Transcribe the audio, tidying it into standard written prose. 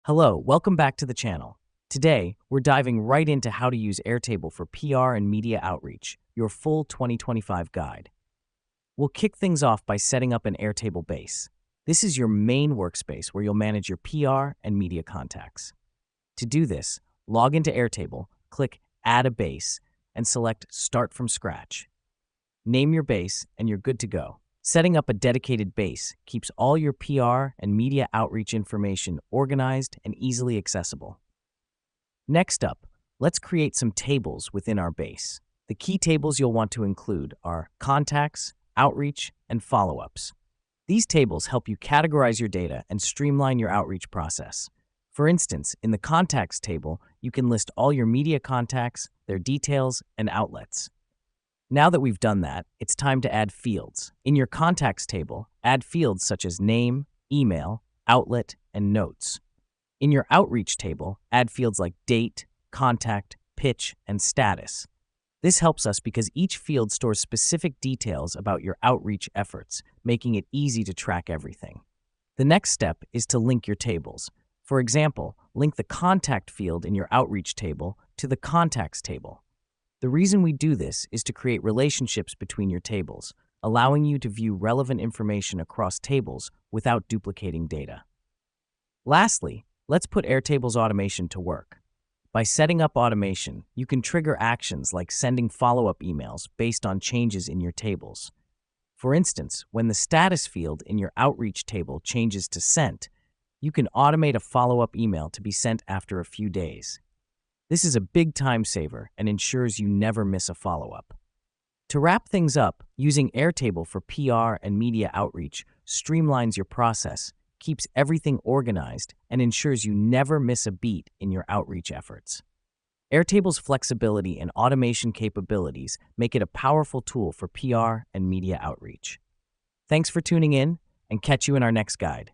Hello, welcome back to the channel. Today, we're diving right into how to use Airtable for PR and media outreach, your full 2025 guide. We'll kick things off by setting up an Airtable base. This is your main workspace where you'll manage your PR and media contacts. To do this, log into Airtable, click Add a Base, and select Start from Scratch. Name your base, and you're good to go. Setting up a dedicated base keeps all your PR and media outreach information organized and easily accessible. Next up, let's create some tables within our base. The key tables you'll want to include are contacts, outreach, and follow-ups. These tables help you categorize your data and streamline your outreach process. For instance, in the contacts table, you can list all your media contacts, their details, and outlets. Now that we've done that, it's time to add fields. In your contacts table, add fields such as name, email, outlet, and notes. In your outreach table, add fields like date, contact, pitch, and status. This helps us because each field stores specific details about your outreach efforts, making it easy to track everything. The next step is to link your tables. For example, link the contact field in your outreach table to the contacts table. The reason we do this is to create relationships between your tables, allowing you to view relevant information across tables without duplicating data. Lastly, let's put Airtable's automation to work. By setting up automation, you can trigger actions like sending follow-up emails based on changes in your tables. For instance, when the status field in your outreach table changes to sent, you can automate a follow-up email to be sent after a few days. This is a big time saver and ensures you never miss a follow-up. To wrap things up, using Airtable for PR and media outreach streamlines your process, keeps everything organized, and ensures you never miss a beat in your outreach efforts. Airtable's flexibility and automation capabilities make it a powerful tool for PR and media outreach. Thanks for tuning in, and catch you in our next guide.